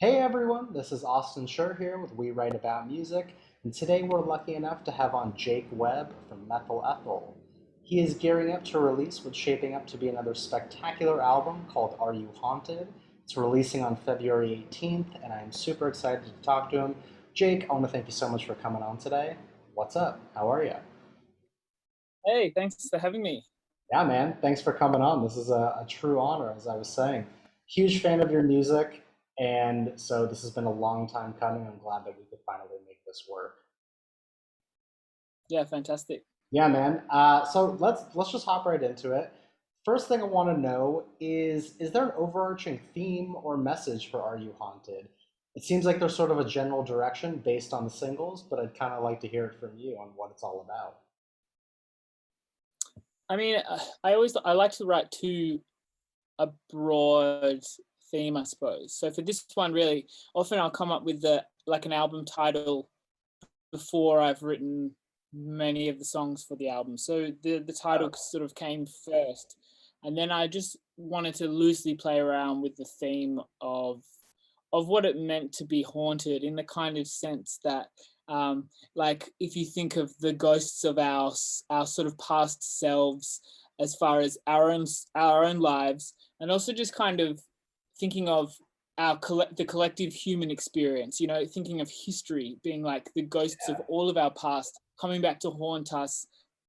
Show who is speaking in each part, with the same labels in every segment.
Speaker 1: Hey everyone, this is Austin Schur here with We Write About Music, and today we're lucky enough to have on Jake Webb from Methyl Ethel. He is gearing up to release what's shaping up to be another spectacular album called Are You Haunted? It's releasing on February 18th, and I'm super excited to talk to him. Jake, I want to thank you so much for coming on today. What's up? How are you?
Speaker 2: Hey, thanks for having me.
Speaker 1: Yeah, man. Thanks for coming on. This is a true honor, as I was saying. Huge fan of your music, and so this has been a long time coming. I'm glad that we could finally make this work.
Speaker 2: Yeah, fantastic.
Speaker 1: Yeah, man. So let's just hop right into it. First thing I want to know is there an overarching theme or message for Are You Haunted? It seems like there's sort of a general direction based on the singles, but I'd kind of like to hear it from you on what it's all about.
Speaker 2: I mean, I like to write to a broad theme, I suppose. So for this one, really, often I'll come up with the like an album title before I've written many of the songs for the album. So the title sort of came first, and then I just wanted to loosely play around with the theme of what it meant to be haunted in the kind of sense that like if you think of the ghosts of our sort of past selves as far as our own lives, and also just kind of thinking of the collective human experience, you know, thinking of history being like the ghosts of all of our past coming back to haunt us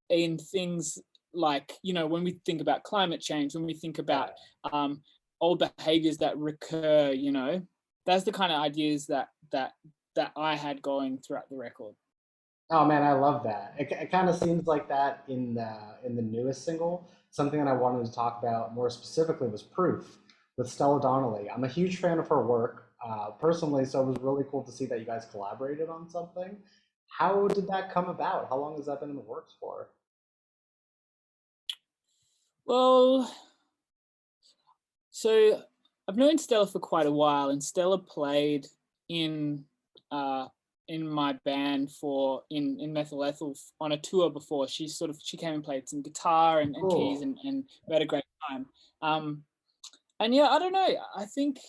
Speaker 2: in things like, you know, when we think about climate change, when we think about
Speaker 1: Yeah.
Speaker 2: um, old behaviors that recur, you know, that's the kind of ideas that I had going throughout the record.
Speaker 1: Oh man, I love that. It kind of seems like that in the newest single. Something that I wanted to talk about more specifically was Proof with Stella Donnelly. I'm a huge fan of her work personally, so it was really cool to see that you guys collaborated on something. How did that come about? How long has that been in the works for?
Speaker 2: Well, so I've known Stella for quite a while, and Stella played in uh, in my band for in Methyl Ethel on a tour before. She came and played some guitar and keys,
Speaker 1: Cool.
Speaker 2: and we had a great time. Um, and yeah, I don't know. I think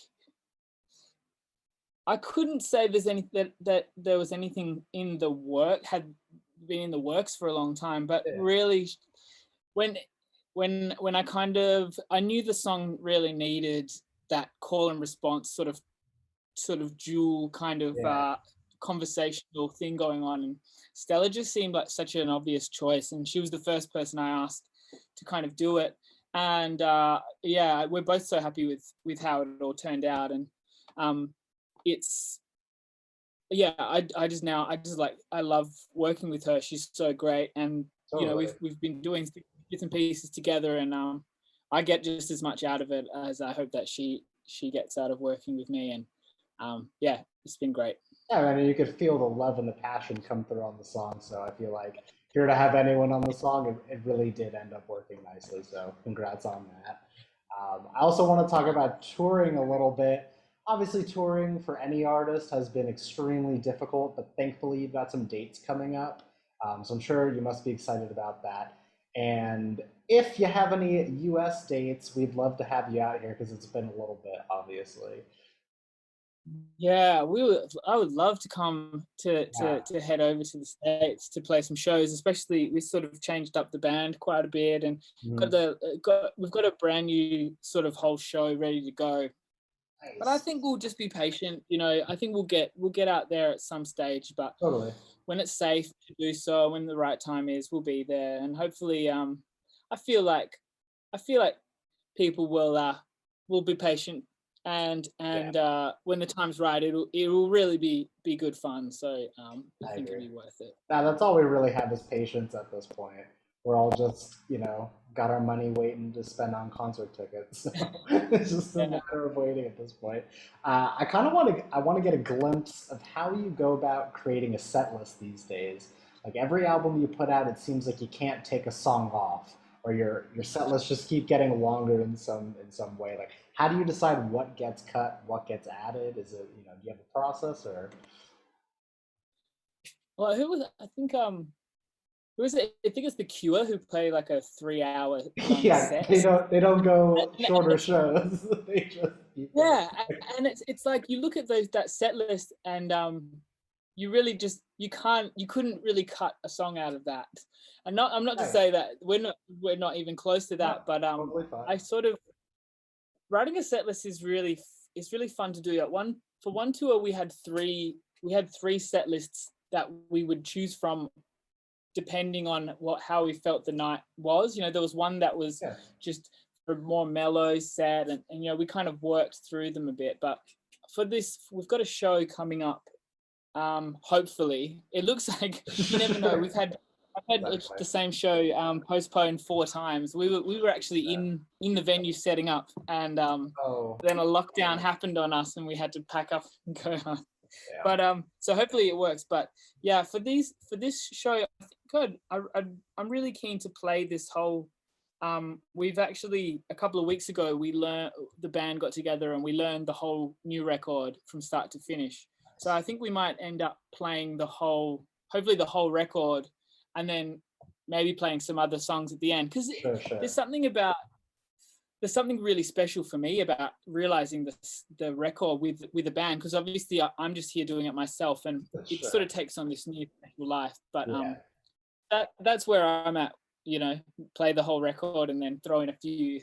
Speaker 2: I couldn't say there's any that there was anything in the work had been in the works for a long time, but
Speaker 1: Yeah.
Speaker 2: really when when I kind of I knew the song really needed that call and response sort of dual kind of
Speaker 1: Yeah.
Speaker 2: conversational thing going on, and Stella just seemed like such an obvious choice, and she was the first person I asked to kind of do it. And yeah, we're both so happy with how it all turned out. And um, it's yeah, I just like I love working with her. She's so great, and you know
Speaker 1: Totally.
Speaker 2: we've been doing bits and pieces together, and I get just as much out of it as I hope that she gets out of working with me. And yeah, it's been great.
Speaker 1: Yeah, I mean, you could feel the love and the passion come through on the song. So I feel like if you were to have anyone on the song, it really did end up working nicely. So congrats on that. I also want to talk about touring a little bit. Obviously, touring for any artist has been extremely difficult, but thankfully you've got some dates coming up. So I'm sure you must be excited about that. And if you have any US dates, we'd love to have you out here because it's been a little bit, obviously.
Speaker 2: Yeah, I would love to come
Speaker 1: Yeah.
Speaker 2: to head over to the States to play some shows. Especially we sort of changed up the band quite a bit, and
Speaker 1: Mhm.
Speaker 2: we've got a brand new sort of whole show ready to go. But I
Speaker 1: Nice.
Speaker 2: think we'll just be patient. You know, I think we'll get out there at some stage. But
Speaker 1: Totally.
Speaker 2: when it's safe to do so, when the right time is, we'll be there. And hopefully, I feel like I feel like people will be patient,
Speaker 1: Yeah,
Speaker 2: and when the time's right, it will really be good fun. So I
Speaker 1: I
Speaker 2: think it'll
Speaker 1: agree.
Speaker 2: be worth it.
Speaker 1: Now that's all we really have is patience at this point. We're all just, got our money waiting to spend on concert tickets. So it's just a
Speaker 2: Yeah.
Speaker 1: matter of waiting at this point. I want to get a glimpse of how you go about creating a set list these days. Like every album you put out, it seems like you can't take a song off, or your set lists just keep getting longer in some way. Like, how do you decide what gets cut, what gets added? Is it, do you have a process or?
Speaker 2: Well, who was I think who is it? I think it's The Cure who play like a 3-hour long
Speaker 1: Yeah,
Speaker 2: set.
Speaker 1: they don't go shorter
Speaker 2: And
Speaker 1: shows. They just keep going.
Speaker 2: yeah, and it's like you look at that set list, and you really just you couldn't really cut a song out of that. And I'm not to
Speaker 1: Right.
Speaker 2: say that we're not even close to
Speaker 1: No,
Speaker 2: that, but
Speaker 1: totally fine.
Speaker 2: I sort of writing a set list is really fun to do. For one tour we had three set lists that we would choose from depending on how we felt the night was. You know, there was one that was
Speaker 1: Yeah.
Speaker 2: just a more mellow, sad, and you know, we kind of worked through them a bit. But for this, we've got a show coming up. Hopefully, it looks like you never know. I've had
Speaker 1: Exactly.
Speaker 2: the same show postponed 4 times. We were actually in the venue setting up, and
Speaker 1: Oh,
Speaker 2: then a lockdown happened on us, and we had to pack up and go home.
Speaker 1: yeah.
Speaker 2: But so hopefully it works. But yeah, for this show, I think good. I'm really keen to play this whole. We've actually a couple of weeks ago the band got together and we learned the whole new record from start to finish. So I think we might end up playing hopefully the whole record, and then maybe playing some other songs at the end, because
Speaker 1: Sure.
Speaker 2: there's something really special for me about realizing the record with a band, because obviously I'm just here doing it myself, and it
Speaker 1: Sure.
Speaker 2: sort of takes on this new special life. But
Speaker 1: Yeah.
Speaker 2: that's where I'm at. You know, play the whole record and then throw in a few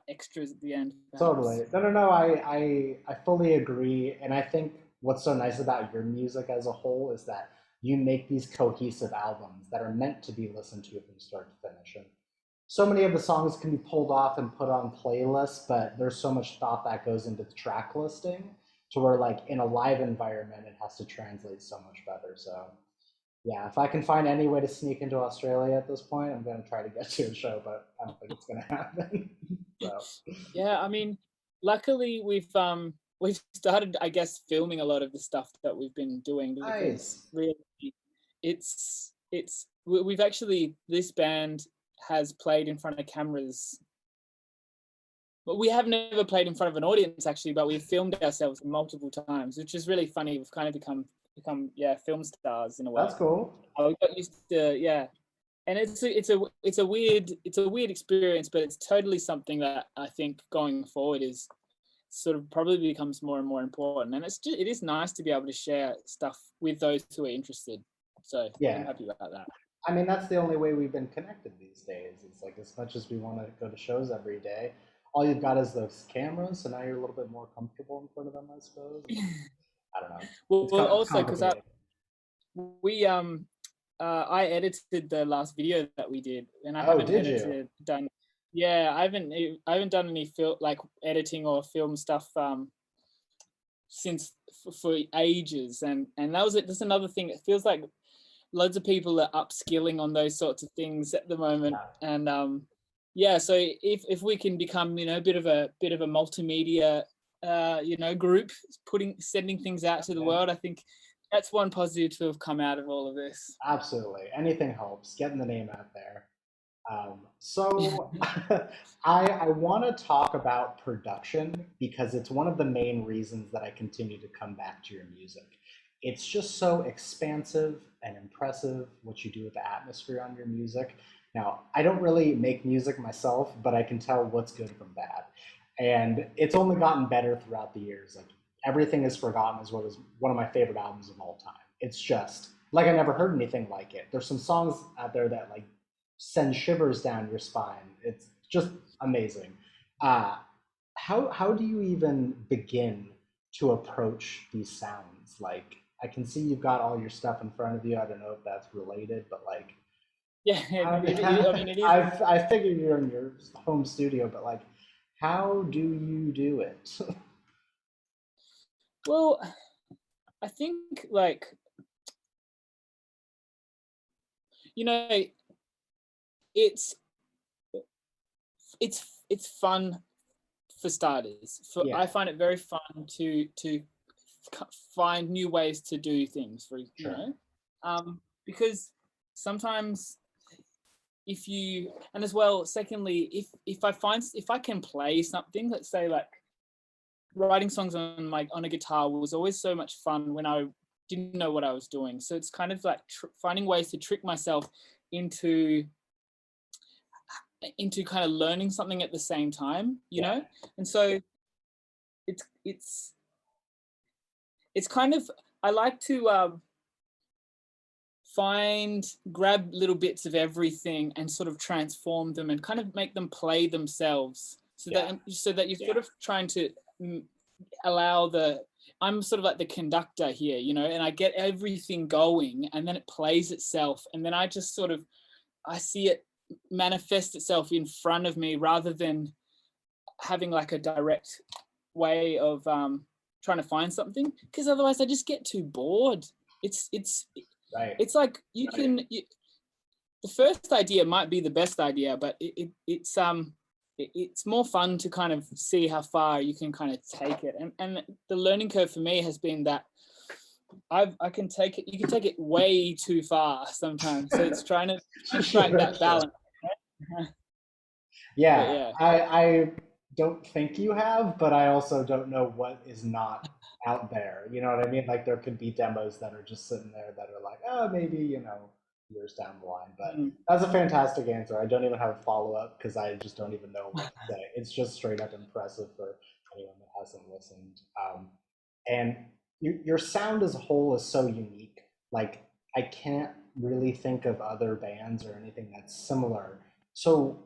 Speaker 2: extras at the end. Perhaps.
Speaker 1: Totally. No. I fully agree, and I think what's so nice about your music as a whole is that you make these cohesive albums that are meant to be listened to from start to finish. And so many of the songs can be pulled off and put on playlists, but there's so much thought that goes into the track listing to where, like, in a live environment, it has to translate so much better. So yeah, if I can find any way to sneak into Australia at this point, I'm going to try to get to a show, but I don't think it's going to happen. So
Speaker 2: Yeah, I mean, luckily we've started, I guess, filming a lot of the stuff that we've been doing, because
Speaker 1: nice.
Speaker 2: really we've actually, this band has played in front of cameras. But we have never played in front of an audience actually, but we've filmed ourselves multiple times, which is really funny. We've kind of become film stars in a way.
Speaker 1: That's cool.
Speaker 2: We got used to and it's a weird experience, but it's totally something that I think going forward is sort of probably becomes more and more important. And it is nice to be able to share stuff with those who are interested. So
Speaker 1: Yeah.
Speaker 2: I'm happy about that.
Speaker 1: I mean, that's the only way we've been connected these days. It's like, as much as we want to go to shows every day, all you've got is those cameras, so now you're a little bit more comfortable in front of them, I suppose. I don't know.
Speaker 2: Well, also because
Speaker 1: complicated.
Speaker 2: I edited the last video that we did, and I
Speaker 1: Oh,
Speaker 2: haven't
Speaker 1: did you?
Speaker 2: edited done. Yeah, I haven't done any editing or film stuff since for ages, and that was it. That's another thing. It feels like loads of people are upskilling on those sorts of things at the moment, and yeah. So if we can become, you know, a bit of a multimedia group, sending things out to the world, I think that's one positive to have come out of all of this.
Speaker 1: Absolutely. Anything helps. Getting the name out there. So I want to talk about production because it's one of the main reasons that I continue to come back to your music. It's just so expansive and impressive what you do with the atmosphere on your music. Now, I don't really make music myself, but I can tell what's good from bad. And it's only gotten better throughout the years. Like, Everything Is Forgotten is what is one of my favorite albums of all time. It's just like I never heard anything like it. There's some songs out there that like send shivers down your spine. It's just amazing. Uh, how do you even begin to approach these sounds? Like, I can see you've got all your stuff in front of you. I don't know if that's related, but like,
Speaker 2: Yeah,
Speaker 1: how,
Speaker 2: I mean, it is.
Speaker 1: I figured you're in your home studio, but like, how do you do it?
Speaker 2: Well, I think, like, you know, it's fun for starters.
Speaker 1: Yeah.
Speaker 2: I find it very fun to find new ways to do things.
Speaker 1: Sure.
Speaker 2: Because sometimes and as well, secondly, if I can play something, let's say, like, writing songs on a guitar was always so much fun when I didn't know what I was doing. So it's kind of like finding ways to trick myself into kind of learning something at the same time, you know. And so it's kind of, I like to grab little bits of everything and sort of transform them and kind of make them play themselves, so that you're sort of trying to allow I'm sort of like the conductor here, you know, and I get everything going and then it plays itself, and then I just sort of, I see it manifest itself in front of me rather than having like a direct way of trying to find something, because otherwise I just get too bored. It's it's like the first idea might be the best idea, but it's more fun to kind of see how far you can kind of take it. And the learning curve for me has been that I can take it, you can take it way too far sometimes. So it's trying to strike that balance.
Speaker 1: Yeah, I don't think you have, but I also don't know what is not out there. You know what I mean? Like there could be demos that are just sitting there that are like, oh, maybe, you know, years down the line. But that's a fantastic answer. I don't even have a follow up because I just don't even know what to say. It's just straight up impressive for anyone that hasn't listened. And your sound as a whole is so unique. Like I can't really think of other bands or anything that's similar. So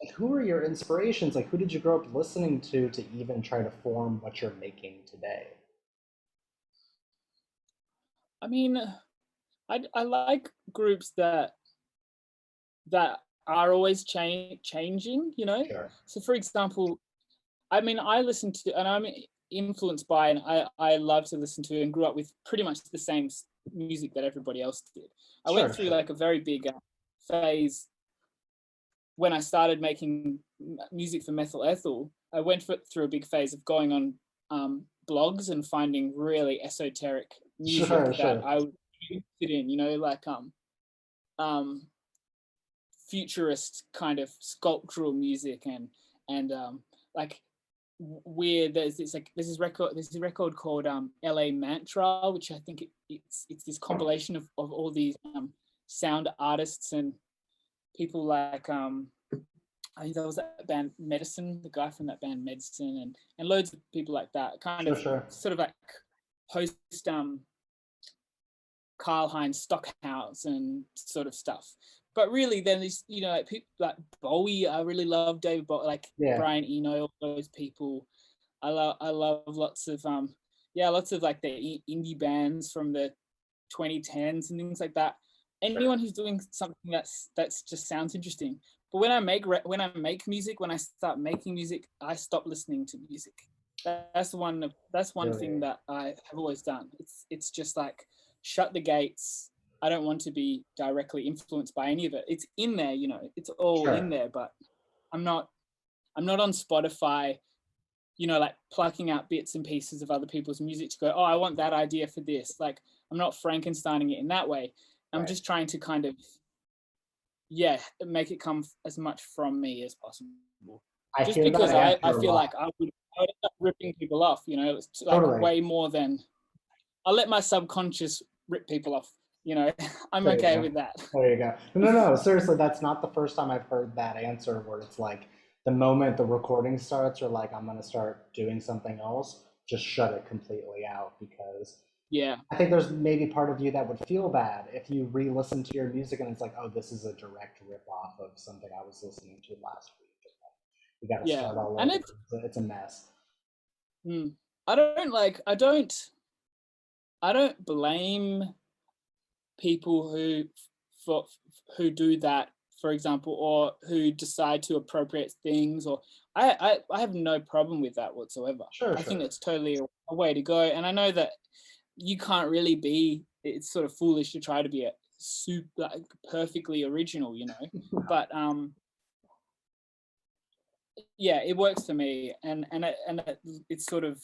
Speaker 1: like, who are your inspirations? Like, who did you grow up listening to even try to form what you're making today?
Speaker 2: I mean, I like groups that are always changing, you know.
Speaker 1: Sure.
Speaker 2: So for example, I mean, I listen to, and I'm influenced by, and I love to listen to and grew up with pretty much the same music that everybody else did. I went
Speaker 1: Sure,
Speaker 2: through
Speaker 1: sure.
Speaker 2: like a very big phase when I started making music for Methyl Ethel. I went through a big phase of going on blogs and finding really esoteric music
Speaker 1: Sure,
Speaker 2: that
Speaker 1: sure.
Speaker 2: I was interested in, you know, like um, futurist kind of sculptural music, and like weird. There's this record called LA Mantra, which I think it's this compilation of all these sound artists and people like I think there was that band Medicine, the guy from that band Medicine, and loads of people like that, kind
Speaker 1: Sure,
Speaker 2: of
Speaker 1: sure.
Speaker 2: sort of like post Karl Heinz Stockhouse and sort of stuff. But really, then these, you know, like people like Bowie. I really love David Bowie, like
Speaker 1: Yeah.
Speaker 2: Brian Eno, all those people. I love lots of lots of like the indie bands from the 2010s and things like that. Anyone who's doing something that's just sounds interesting. But when I make music, when I start making music, I stop listening to music. That's one thing
Speaker 1: Really.
Speaker 2: that I have always done. It's just like shut the gates. I don't want to be directly influenced by any of it. It's in there, you know. It's all in
Speaker 1: Sure.
Speaker 2: there, but I'm not on Spotify, you know, like plucking out bits and pieces of other people's music to go, oh, I want that idea for this. Like I'm not Frankensteining it in that way. I'm
Speaker 1: Right.
Speaker 2: just trying to kind of make it come as much from me as possible.
Speaker 1: I
Speaker 2: Just
Speaker 1: hear that
Speaker 2: because I
Speaker 1: answer a
Speaker 2: feel
Speaker 1: lot.
Speaker 2: like I would end up ripping people off, you know. It's like
Speaker 1: Totally.
Speaker 2: way more than I'll let my subconscious rip people off, you know. I'm
Speaker 1: There you
Speaker 2: okay
Speaker 1: go.
Speaker 2: with that.
Speaker 1: There you go. No, no, no. Seriously, that's not the first time I've heard that answer where it's like the moment the recording starts, or like I'm gonna start doing something else, just shut it completely out because
Speaker 2: Yeah.
Speaker 1: I think there's maybe part of you that would feel bad if you re-listen to your music and it's like, oh, this is a direct rip off of something I was listening to last week. You got to
Speaker 2: Yeah.
Speaker 1: start all
Speaker 2: And
Speaker 1: over. It's a mess.
Speaker 2: I don't like I don't blame people for who do that, for example, or who decide to appropriate things, or I have no problem with that whatsoever.
Speaker 1: Sure,
Speaker 2: I think
Speaker 1: sure.
Speaker 2: it's totally a way to go, and I know that you can't really be. It's sort of foolish to try to be a super like perfectly original, you know. But yeah, it works for me, it's sort of,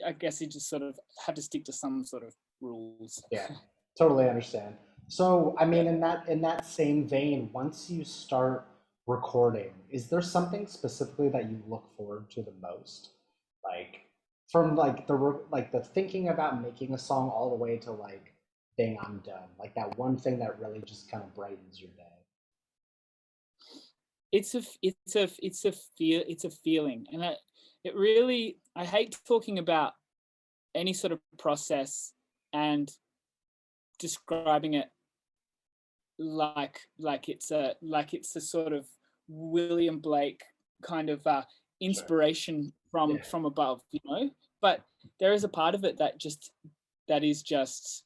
Speaker 2: I guess you just sort of have to stick to some sort of rules.
Speaker 1: Yeah, totally understand. So, I
Speaker 2: Yeah.
Speaker 1: mean, in that same vein, once you start recording, is there something specifically that you look forward to the most? Like from like the thinking about making a song all the way to like thing I'm done? Like that one thing that really just kind of brightens your day.
Speaker 2: It's a feeling, and it really, I hate talking about any sort of process and describing it like it's a sort of William Blake kind of
Speaker 1: Sure.
Speaker 2: inspiration
Speaker 1: Yeah.
Speaker 2: from above, you know. But there is a part of it that is just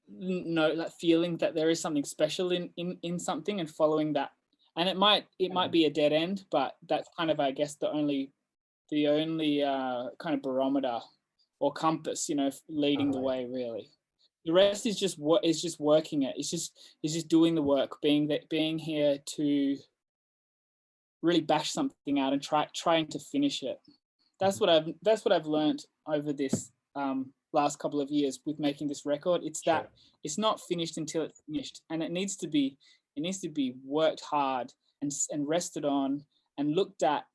Speaker 2: no, that feeling that there is something special in something and following that. And it might be a dead end, but that's kind of, I guess, the only kind of barometer or compass, you know, leading the
Speaker 1: Totally.
Speaker 2: way, really. The rest is just what is just working it. It's just doing the work, being here to really bash something out and trying to finish it.
Speaker 1: Mhm.
Speaker 2: That's what I've learned over this last couple of years with making this record. It's
Speaker 1: Sure.
Speaker 2: that it's not finished until it's finished, and it needs to be worked hard and rested on and looked at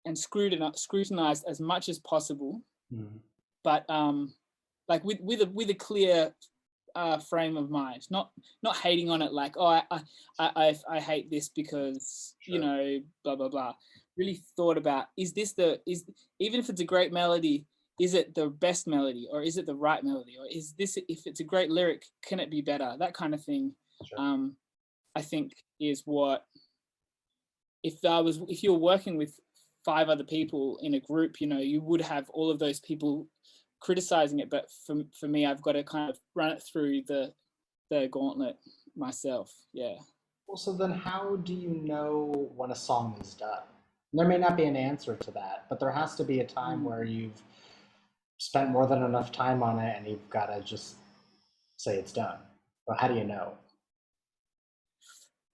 Speaker 2: and scrutinized as much as possible,
Speaker 1: Mhm.
Speaker 2: but like with a clear frame of mind, not hating on it like, oh, I hate this because, you
Speaker 1: Sure.
Speaker 2: know, blah blah blah. Really thought about, is even if it's a great melody, is it the best melody, or is it the right melody, or is this, if it's a great lyric, can it be better, that kind of thing.
Speaker 1: Sure.
Speaker 2: um I think is what, if you were working with five other people in a group, you know, you would have all of those people criticizing it. But for me, I've got to kind of run it through the gauntlet myself. Yeah.
Speaker 1: Well, so then how do you know when a song is done? There may not be an answer to that, but there has to be a time
Speaker 2: Mm.
Speaker 1: where you've spent more than enough time on it and you've got to just say it's done. Well, how do you know?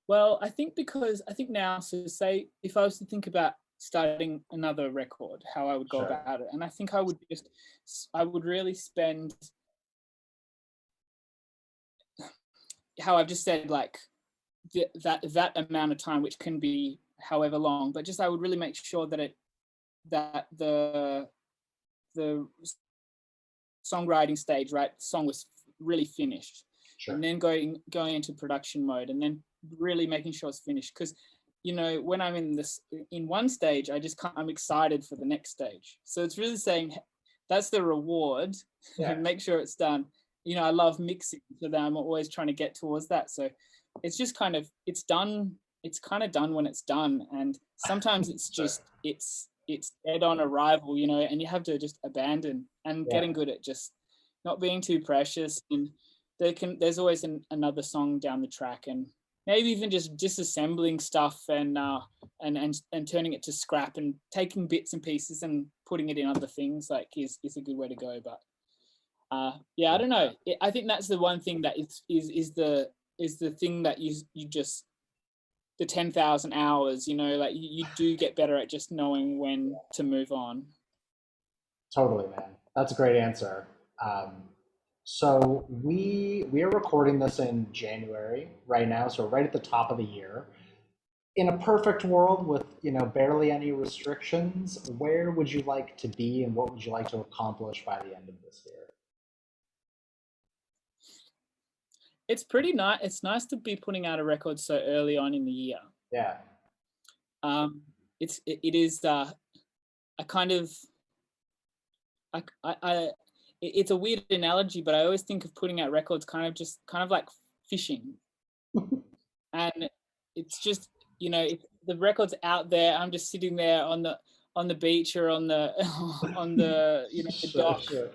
Speaker 2: Well, I think now, so say if I was to think about starting another record, how I would go
Speaker 1: Sure.
Speaker 2: about it, and I think I would really spend, how I've just said, like that amount of time, which can be however long, but just I would really make sure that the songwriting stage, right, the song was really finished,
Speaker 1: Sure.
Speaker 2: and then going into production mode, and then really making sure it's finished. Because, you know, when I'm in one stage, I'm excited for the next stage. So it's really saying that's the reward,
Speaker 1: Yeah.
Speaker 2: and make sure it's done. You know, I love mixing, so that I'm always trying to get towards that. So it's just kind of, it's done. It's kind of done when it's done, and sometimes it's
Speaker 1: Sure.
Speaker 2: just it's dead on arrival, you know, and you have to just abandon, and
Speaker 1: Yeah.
Speaker 2: getting good at just not being too precious. And there's always another song down the track, and maybe even just disassembling stuff, and turning it to scrap and taking bits and pieces and putting it in other things, like is a good way to go. But yeah, I don't know. I think that's the one thing that is the thing that you just, the 10,000 hours, you know, like you do get better at just knowing when to move on.
Speaker 1: Totally, man. That's a great answer. Um, so we are recording this in January right now, so right at the top of the year. In a perfect world with barely any restrictions, where would you like to be, and what would you like to accomplish by the end of this year?
Speaker 2: It's pretty nice. It's nice to be putting out a record so early on in the year.
Speaker 1: Yeah,
Speaker 2: Um, it is a kind of, I it's a weird analogy, but I always think of putting out records kind of like fishing. And it's just, you know, if the record's out there, I'm just sitting there on the beach, or on the on the, you know, the
Speaker 1: sure,
Speaker 2: dock,
Speaker 1: sure.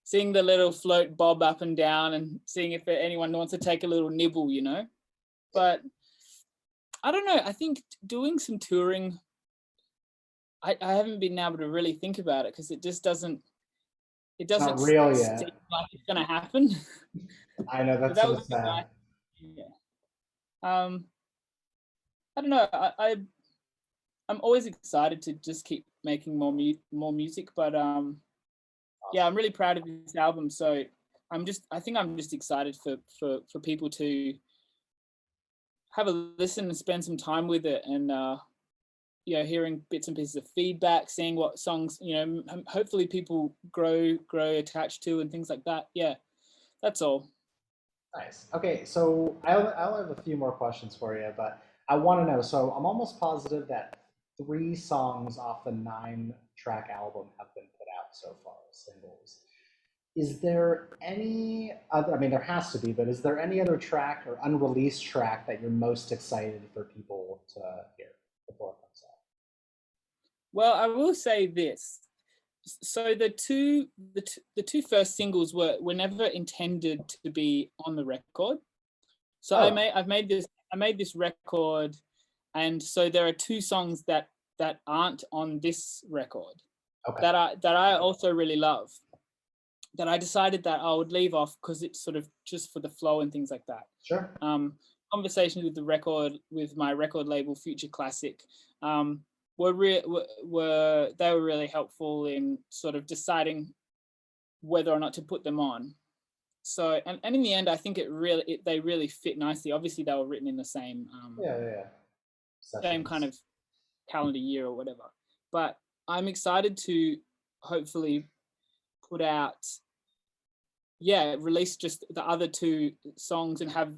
Speaker 2: seeing the little float bob up and down, and seeing if anyone wants to take a little nibble, you know. But I don't know, I think doing some touring, I haven't been able to really think about it, because it
Speaker 1: It's not
Speaker 2: doesn't
Speaker 1: real
Speaker 2: seem
Speaker 1: yet.
Speaker 2: like it's going to happen.
Speaker 1: I know,
Speaker 2: But
Speaker 1: that's
Speaker 2: that
Speaker 1: so
Speaker 2: would be
Speaker 1: sad.
Speaker 2: nice. Yeah. I don't know. I'm always excited to just keep making more music, but yeah, I'm
Speaker 1: Awesome.
Speaker 2: really proud of this album. So I think I'm just excited for people to have a listen and spend some time with it, and you know, hearing bits and pieces of feedback, seeing what songs, you know, hopefully people grow attached to and things like that. Yeah, that's all.
Speaker 1: Nice. Okay, so I'll have a few more questions for you, but I want to know. So I'm almost positive that 3 songs off the 9-track album have been put out so far as singles. Is there any other, I mean, there has to be, but is there any other track or unreleased track that you're most excited for people to hear before it comes out?
Speaker 2: Well, I will say this. So the two first singles were never intended to be on the record. So
Speaker 1: Oh,
Speaker 2: I've made this record, and so there are 2 songs that aren't on this record
Speaker 1: okay.
Speaker 2: that I also really love, that I decided that I would leave off because it's sort of just for the flow and things like that.
Speaker 1: Sure.
Speaker 2: Conversations with my record label Future Classic were really helpful in sort of deciding whether or not to put them on. So and in the end, I think they really fit nicely. Obviously, they were written in the same
Speaker 1: Yeah.
Speaker 2: same kind
Speaker 1: Sessions.
Speaker 2: of calendar year or whatever. But I'm excited to hopefully put out, release just the other 2 songs and have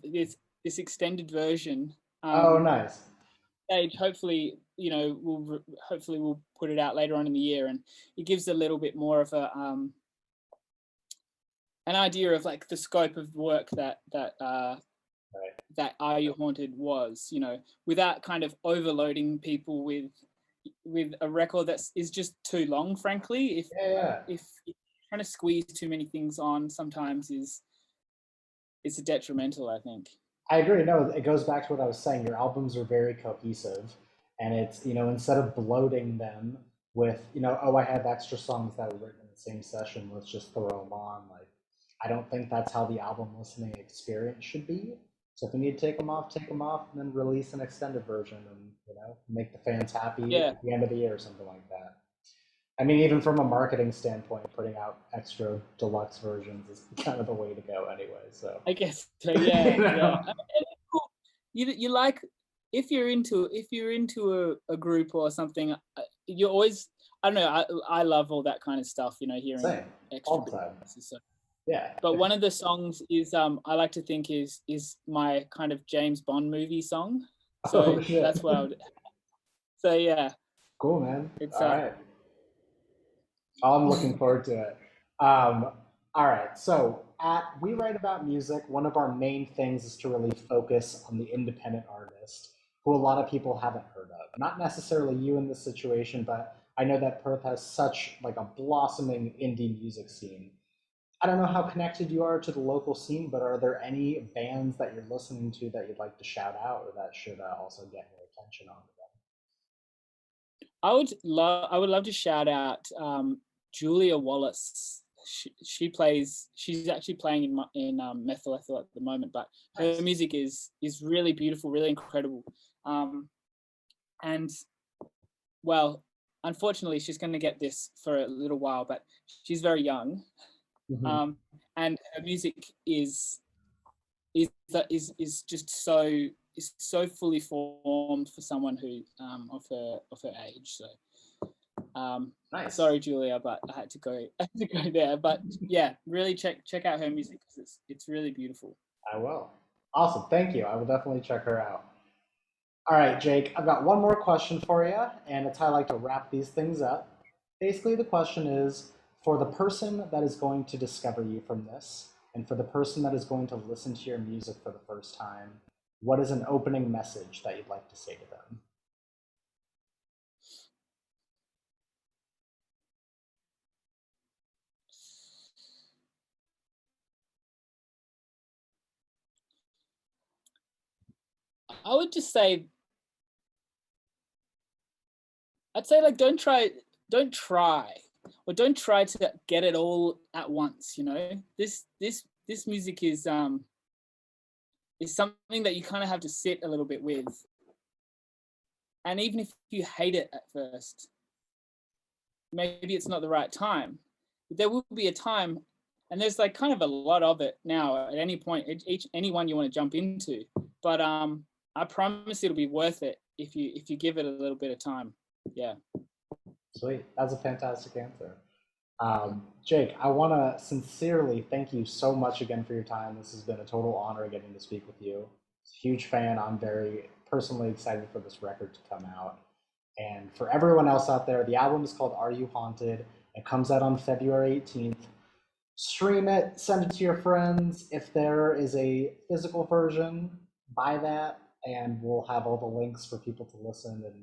Speaker 2: this extended version.
Speaker 1: Oh, nice.
Speaker 2: Stage. Hopefully, you know, we'll put it out later on in the year, and it gives a little bit more of a an idea of like the scope of work
Speaker 1: Right.
Speaker 2: that Are You Haunted was, you know, without kind of overloading people with a record that is just too long. Frankly, if trying to squeeze too many things on sometimes it's detrimental, I think.
Speaker 1: I agree. No, it goes back to what I was saying. Your albums are very cohesive, and it's, instead of bloating them with, oh, I have extra songs that were written in the same session, let's just throw them on. Like, I don't think that's how the album listening experience should be. So if you need to take them off, and then release an extended version, and make the fans happy
Speaker 2: Yeah,
Speaker 1: at the end of the year or something like that. I mean, even from a marketing standpoint, putting out extra deluxe versions is kind of the way to go anyway. So,
Speaker 2: I guess so.
Speaker 1: you
Speaker 2: Yeah.
Speaker 1: know,
Speaker 2: You like, if you're into a group or something, you always, I don't know, I love all that kind of stuff, you know, hearing
Speaker 1: same
Speaker 2: extra
Speaker 1: all the time.
Speaker 2: pieces. So,
Speaker 1: Yeah.
Speaker 2: but one of the songs is I like to think is my kind of James Bond movie song. So
Speaker 1: Oh shit.
Speaker 2: that's what I would. So yeah,
Speaker 1: Cool, man.
Speaker 2: it's
Speaker 1: All right. I'm looking forward to it. All right. So at We Write About Music, one of our main things is to really focus on the independent artist who a lot of people haven't heard of. Not necessarily you in this situation, but I know that Perth has such like a blossoming indie music scene. I don't know how connected you are to the local scene, but are there any bands that you're listening to that you'd like to shout out or that should also get your attention on them?
Speaker 2: I would love to shout out Julia Wallace. She's actually playing in Methyl Ethel at the moment, but her
Speaker 1: Nice.
Speaker 2: music is really beautiful, really incredible. And well, unfortunately, she's going to get this for a little while, but she's very young,
Speaker 1: Hmm.
Speaker 2: and her music is just so fully formed for someone who of her age. So
Speaker 1: Nice.
Speaker 2: sorry, Julia, but I had to go there. But yeah, really check out her music because it's really beautiful.
Speaker 1: I will. Awesome. Thank you. I will definitely check her out. All right, Jake, I've got one more question for you, and it's how I like to wrap these things up. Basically, the question is for the person that is going to discover you from this, and for the person that is going to listen to your music for the first time, what is an opening message that you'd like to say to them?
Speaker 2: I would just say, I'd say like don't try or don't try to get it all at once. You know, this music is something that you kind of have to sit a little bit with, and even if you hate it at first, maybe it's not the right time. But there will be a time, and there's like kind of a lot of it now at any point, any one you want to jump into. But I promise it'll be worth it. if you give it a little bit of time. Yeah.
Speaker 1: Sweet. That's a fantastic answer. Jake, I want to sincerely thank you so much again for your time. This has been a total honor getting to speak with you. Huge fan. I'm very personally excited for this record to come out. And for everyone else out there, the album is called Are You Haunted? It comes out on February 18th. Stream it, send it to your friends. If there is a physical version, buy that, and we'll have all the links for people to listen and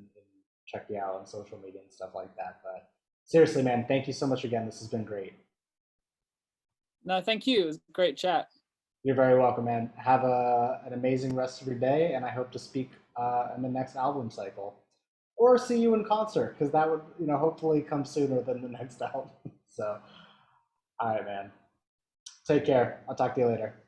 Speaker 1: check you out on social media and stuff like that. But seriously, man, thank you so much again. This has been great.
Speaker 2: No, thank you. It was a great chat.
Speaker 1: You're very welcome, man. Have an amazing rest of your day, and I hope to speak in the next album cycle, or see you in concert, because that would, hopefully come sooner than the next album. So, all right, man. Take care. I'll talk to you later.